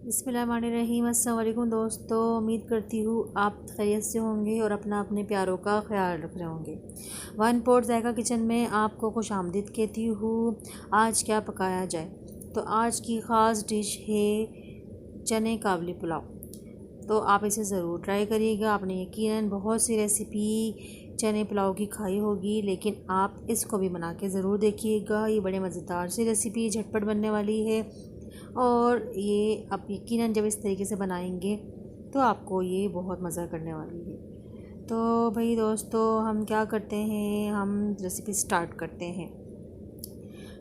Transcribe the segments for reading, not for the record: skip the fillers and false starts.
बिस्मिल्लाहिर्रहमानिर्रहीम। अस्सलाम वालेकुम दोस्तों, उम्मीद करती हूँ आप खैरियत से होंगे और अपना अपने प्यारों का ख्याल रख रहे होंगे। वन पोट जायका किचन में आपको खुश आमदीद कहती हूँ। आज क्या पकाया जाए? तो आज की ख़ास डिश है चने काबली पुलाव। तो आप इसे ज़रूर ट्राई करिएगा। आपने यकीनन बहुत सी रेसिपी चने पुलाव की खाई होगी, लेकिन आप इसको भी बना के ज़रूर देखिएगा। ये बड़े मज़ेदार सी रेसिपी झटपट बनने वाली है और ये आप यकीनन जब इस तरीके से बनाएंगे तो आपको ये बहुत मज़ा करने वाली है। तो भाई दोस्तों, हम क्या करते हैं, हम रेसिपी स्टार्ट करते हैं।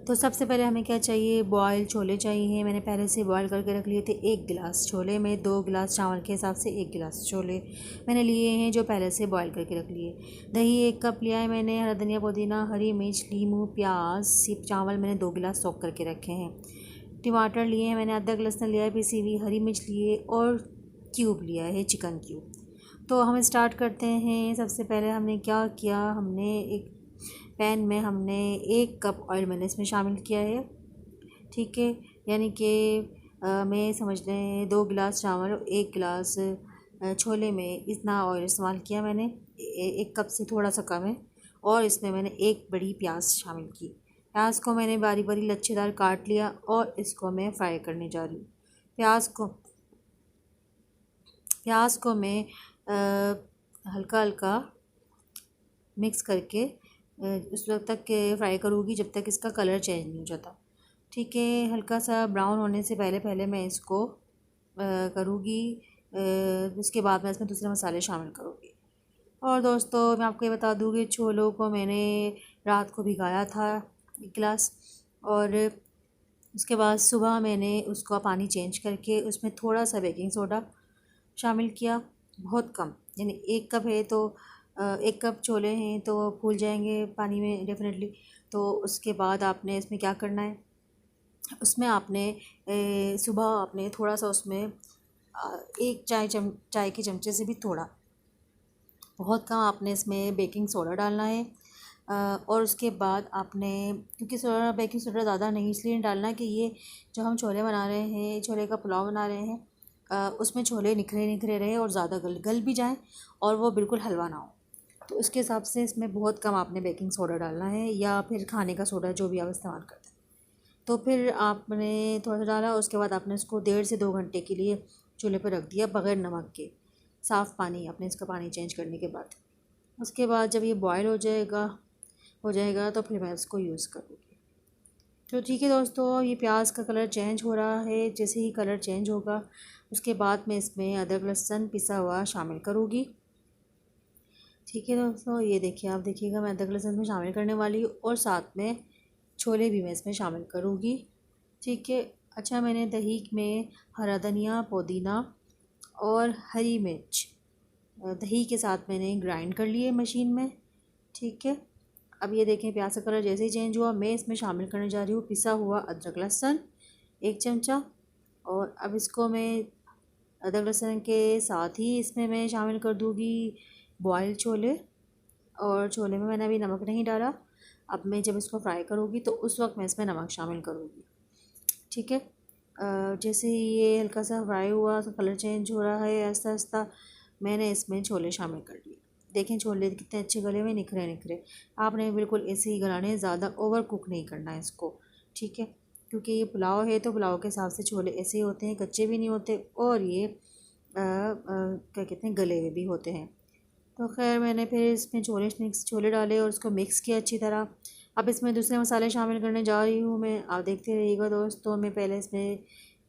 तो सबसे पहले हमें क्या चाहिए, बॉयल छोले चाहिए। मैंने पहले से बॉयल करके रख लिए थे। 1 गिलास छोले में 2 गिलास चावल के हिसाब से 1 गिलास छोले मैंने लिए हैं, जो पहले से बॉयल करके रख लिए। दही 1 कप लिया है मैंने। हरा धनिया, पुदीना, हरी मिर्च, नींबू, प्याज, सिर्फ चावल मैंने 2 गिलास सोख करके रखे हैं। टमाटर लिए हैं मैंने, अदरक लहसुन लिया है पिसी हुई, हरी मिर्च लिए और क्यूब लिया है, चिकन क्यूब। तो हम स्टार्ट करते हैं। सबसे पहले हमने क्या किया, हमने एक पैन में हमने 1 कप ऑयल मैंने इसमें शामिल किया है। ठीक है, यानी कि मैं समझ लें 2 गिलास चावल और 1 गिलास छोले में इतना ऑयल इस्तेमाल किया मैंने। 1 कप से थोड़ा सा कम है। और इसमें मैंने 1 बड़ी प्याज शामिल की। प्याज को मैंने बारी बारी लच्छेदार काट लिया और इसको मैं फ्राई करने जा रही हूँ। प्याज को मैं हल्का हल्का मिक्स करके उस वक्त तक फ्राई करूँगी जब तक इसका कलर चेंज नहीं हो जाता। ठीक है, हल्का सा ब्राउन होने से पहले पहले मैं इसको करूँगी। उसके बाद मैं इसमें दूसरे मसाले शामिल करूँगी। और दोस्तों, मैं आपको ये बता दूँ कि छोलों को मैंने रात को भिगाया था 1 गिलास, और उसके बाद सुबह मैंने उसका पानी चेंज करके उसमें थोड़ा सा बेकिंग सोडा शामिल किया, बहुत कम। यानी 1 कप है तो 1 कप छोले हैं तो फूल जाएंगे पानी में डेफिनेटली। तो उसके बाद आपने इसमें क्या करना है, उसमें आपने सुबह आपने थोड़ा सा उसमें 1 चाय के चमचे से भी थोड़ा, बहुत कम आपने इसमें बेकिंग सोडा डालना है। और उसके बाद आपने, क्योंकि बेकिंग सोडा ज़्यादा नहीं इसलिए डालना कि ये जो हम छोले बना रहे हैं, छोले का पुलाव बना रहे हैं, उसमें छोले निखरे निखरे रहे और ज़्यादा गल भी जाएं और वो बिल्कुल हलवा ना हो। तो उसके हिसाब से इसमें बहुत कम आपने बेकिंग सोडा डालना है, या फिर खाने का सोडा जो भी आप इस्तेमाल करते हैं। तो फिर आपने थोड़ा सा डाला, उसके बाद आपने उसको 1.5 से 2 घंटे के लिए चूल्हे पर रख दिया बग़ैर नमक के। साफ़ पानी, आपने इसका पानी चेंज करने के बाद, उसके बाद जब ये बॉयल हो जाएगा तो फिर मैं इसको यूज़ करूँगी। तो ठीक है दोस्तों, ये प्याज का कलर चेंज हो रहा है। जैसे ही कलर चेंज होगा उसके बाद मैं इसमें अदरक लहसुन पिसा हुआ शामिल करूँगी। ठीक है दोस्तों, ये देखिए, आप देखिएगा मैं अदरक लहसुन में शामिल करने वाली हूँ और साथ में छोले भी मैं इसमें शामिल करूँगी। ठीक है। अच्छा, मैंने दही में हरा धनिया, पुदीना और हरी मिर्च दही के साथ मैंने ग्राइंड कर लिए मशीन में। ठीक है, अब ये देखें प्याज का कलर जैसे ही चेंज हुआ, मैं इसमें शामिल करने जा रही हूँ पिसा हुआ अदरक लहसुन 1 चमचा। और अब इसको मैं अदरक लहसुन के साथ ही इसमें मैं शामिल कर दूँगी बॉयल छोले। और छोले में मैंने अभी नमक नहीं डाला। अब मैं जब इसको फ्राई करूँगी तो उस वक्त मैं इसमें नमक शामिल करूँगी। ठीक है, जैसे ही ये हल्का सा फ्राई हुआ तो कलर चेंज हो रहा है आहिस्ता आहिस्ता, मैंने इसमें छोले शामिल कर लिए। देखें छोले कितने अच्छे गले में, निखरे निखरे। आपने बिल्कुल ऐसे ही गलाने, ज़्यादा ओवर कुक नहीं करना है इसको। ठीक है, क्योंकि ये पुलाव है तो पुलाव के हिसाब से छोले ऐसे ही होते हैं, कच्चे भी नहीं होते और ये क्या कहते हैं, गले हुए भी होते हैं। तो खैर मैंने फिर इसमें छोले डाले और उसको मिक्स किया अच्छी तरह। अब इसमें दूसरे मसाले शामिल करने जा रही हूँ मैं, आप देखते रहिएगा दोस्तों। मैं पहले इसमें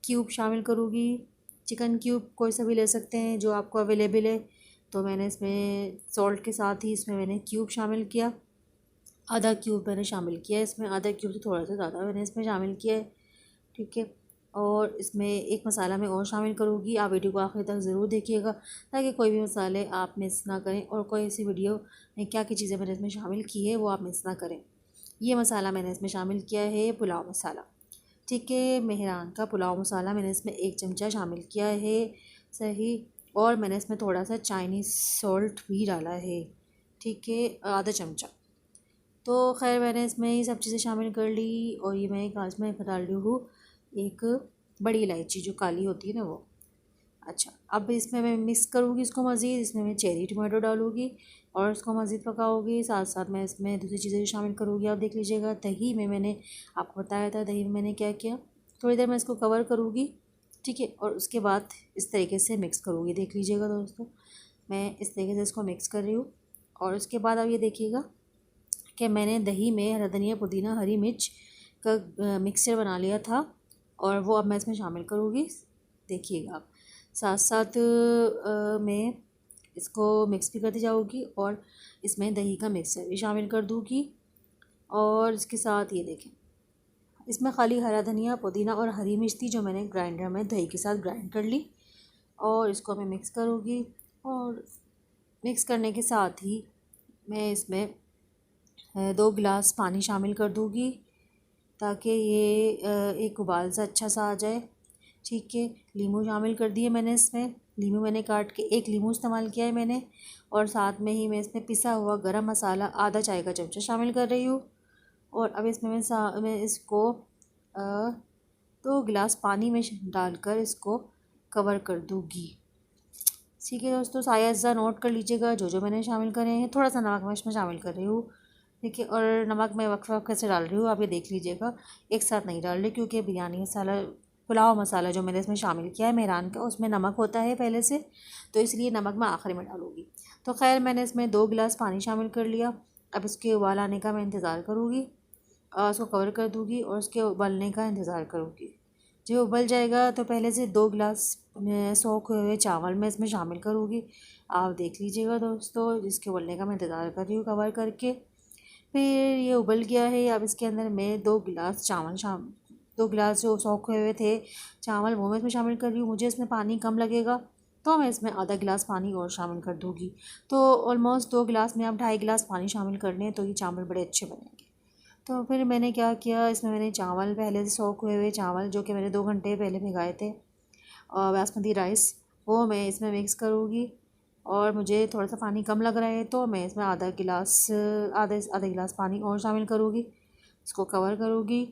क्यूब शामिल करूँगी, चिकन क्यूब कोई सा भी ले सकते हैं जो आपको अवेलेबल है। तो मैंने इसमें सॉल्ट के साथ ही इसमें मैंने क्यूब शामिल किया। आधा क्यूब मैंने शामिल किया इसमें, आधा क्यूब से थोड़ा सा ज़्यादा मैंने इसमें शामिल किया है। ठीक है, और इसमें एक मसाला मैं और शामिल करूँगी। आप वीडियो को आखिर तक ज़रूर देखिएगा ताकि कोई भी मसाले आप मिस ना करें और कोई ऐसी वीडियो में क्या क्या चीज़ें मैंने इसमें शामिल की है वो आप मिस ना करें। ये मसाला मैंने इसमें शामिल किया है पुलाव मसाला। ठीक है, मेहरान का पुलाव मसाला मैंने इसमें 1 चमचा शामिल किया है सही। और मैंने इसमें थोड़ा सा चाइनीज़ सॉल्ट भी डाला है। ठीक है, आधा चमचा। तो खैर मैंने इसमें ये सब चीज़ें शामिल कर ली और ये मैं एक आज में डाल रही हूँ एक बड़ी इलायची जो काली होती है ना वो। अच्छा, अब इसमें मैं मिक्स करूँगी इसको मज़ीद, इसमें मैं चेरी टमाटो डालूँगी और इसको मज़ीद पकाऊँगी। साथ साथ मैं इसमें दूसरी चीज़ें भी शामिल करूँगी। आप देख लीजिएगा, दही में मैंने आपको बताया था, दही में मैंने क्या किया, थोड़ी देर मैं इसको कवर करूँगी, ठीक है, और उसके बाद इस तरीके से मिक्स करूँगी। देख लीजिएगा दोस्तों, मैं इस तरीके से इसको मिक्स कर रही हूँ। और उसके बाद आप ये देखिएगा कि मैंने दही में हरा धनिया, पुदीना, हरी मिर्च का मिक्सचर बना लिया था और वो अब मैं इसमें शामिल करूँगी। देखिएगा आप, साथ साथ मैं इसको मिक्स भी करती जाऊँगी और इसमें दही का मिक्सचर भी शामिल कर दूँगी। और इसके साथ ये देखें, इसमें खाली हरा धनिया, पुदीना और हरी मिर्च थी जो मैंने ग्राइंडर में दही के साथ ग्राइंड कर ली। और इसको मैं मिक्स करूँगी और मिक्स करने के साथ ही मैं इसमें 2 गिलास पानी शामिल कर दूँगी ताकि ये एक उबाल सा अच्छा सा आ जाए, ठीक है। लीमू शामिल कर दिए मैंने इसमें, लीमू मैंने काट के 1 लीमू इस्तेमाल किया है मैंने। और साथ में ही मैं इसमें पिसा हुआ गरम मसाला आधा चाय का चमचा शामिल कर रही हूँ। और अब इसमें मैं इसको 2 गिलास पानी में डालकर इसको कवर कर दूँगी। ठीक है दोस्तों, साइज़ नोट कर लीजिएगा जो जो मैंने शामिल करे हैं। थोड़ा सा नमक मैं इसमें शामिल कर रही हूँ, ठीक है। और नमक मैं वक्फे वक्फे से डाल रही हूँ, आप ये देख लीजिएगा, एक साथ नहीं डाल रही क्योंकि बिरयानी मसाला, पुलाव मसाला जो मैंने इसमें शामिल किया है मेहरान का, उसमें नमक होता है पहले से, तो इसलिए नमक मैं आखिरी में डालूँगी। तो खैर मैंने इसमें 2 गिलास पानी शामिल कर लिया। अब इसके उबाल आने का मैं इंतज़ार करूँगी, उसको कवर कर दूँगी और उसके उबलने का इंतज़ार करूँगी। जब उबल जाएगा तो पहले से 2 गिलास सोखे हुए चावल मैं इसमें शामिल करूँगी। आप देख लीजिएगा दोस्तों, जिसके उबलने का मैं इंतज़ार कर रही हूँ कवर करके। फिर ये उबल गया है। अब इसके अंदर मैं 2 गिलास 2 गिलास जो सोखे हुए थे चावल वो मैं इसमें शामिल कर रही हूँ। मुझे इसमें पानी कम लगेगा तो मैं इसमें आधा गिलास पानी और शामिल कर दूँगी। तो ऑलमोस्ट 2 गिलास में अब 2.5 गिलास पानी शामिल कर लें तो ये चावल बड़े अच्छे बनेंगे। तो फिर मैंने क्या किया, इसमें मैंने चावल पहले से सोख हुए हुए चावल जो कि मैंने 2 घंटे पहले भिगाए थे, और बासमती राइस, वो मैं इसमें मिक्स करूँगी। और मुझे थोड़ा सा पानी कम लग रहा है तो मैं इसमें आधा गिलास पानी और शामिल करूँगी। इसको कवर करूँगी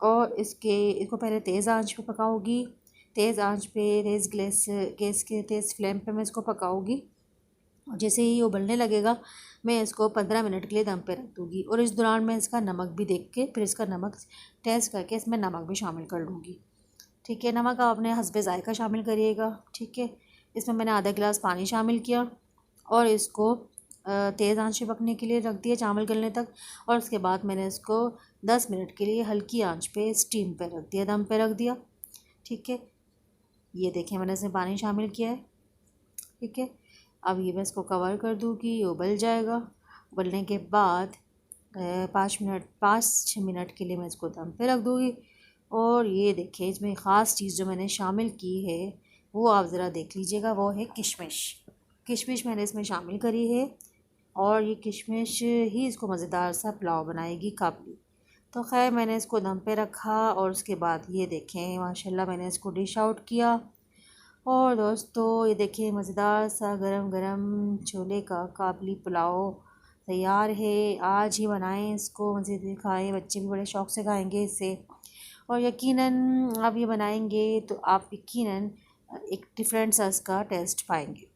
और इसको पहले तेज़ आंच पे पकाऊँगी। तेज़ आंच पे, गैस के तेज़ फ्लेम पे मैं इसको पकाऊँगी। और जैसे ही ये उबलने लगेगा मैं इसको 15 मिनट के लिए दम पे रख दूँगी। और इस दौरान मैं इसका नमक भी देख के फिर इसका नमक टेस्ट करके इसमें नमक भी शामिल कर लूँगी, ठीक है। नमक आप अपने हस्बे ज़ायक़ा शामिल करिएगा, ठीक है। इसमें मैंने आधा गिलास पानी शामिल किया और इसको तेज़ आंच पे पकने के लिए रख दिया चावल गलने तक। और उसके बाद मैंने इसको 10 मिनट के लिए हल्की आंच पे स्टीम पे रख दिया, दम पे रख दिया, ठीक है। ये देखें, मैंने इसमें पानी शामिल किया है, ठीक है। अब ये मैं इसको कवर कर दूँगी, ये उबल जाएगा। उबलने के बाद 5-6 मिनट के लिए मैं इसको दम पे रख दूँगी। और ये देखिए, इसमें ख़ास चीज़ जो मैंने शामिल की है वो आप ज़रा देख लीजिएगा, वो है किशमिश। किशमिश मैंने इसमें शामिल करी है और ये किशमिश ही इसको मज़ेदार सा पुलाव बनाएगी काबली। तो खैर मैंने इसको दम पे रखा और उसके बाद ये देखें माशाल्लाह मैंने इसको डिश आउट किया। और दोस्तों ये देखिए, मज़ेदार सा गरम गरम छोले का काबली पुलाव तैयार है। आज ही बनाएं इसको, मज़े से खाएँ, बच्चे भी बड़े शौक़ से खाएंगे इसे। और यकीनन आप ये बनाएंगे तो आप यकीनन एक डिफरेंट सा इसका टेस्ट पाएंगे।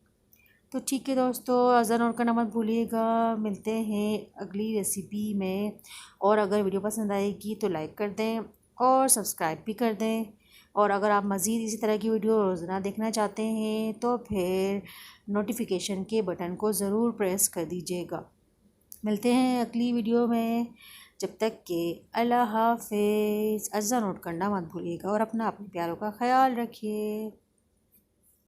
तो ठीक है दोस्तों, अज़ान और करना मत भूलिएगा। मिलते हैं अगली रेसिपी में। और अगर वीडियो पसंद आएगी तो लाइक कर दें और सब्सक्राइब भी कर दें। और अगर आप मज़ीद इसी तरह की वीडियो रोज़ाना देखना चाहते हैं तो फिर नोटिफिकेशन के बटन को ज़रूर प्रेस कर दीजिएगा। मिलते हैं अगली वीडियो में, जब तक के अल्लाह हाफ़िज़। अज़ान नोट करना मत भूलिएगा और अपने प्यारों का ख्याल रखिए।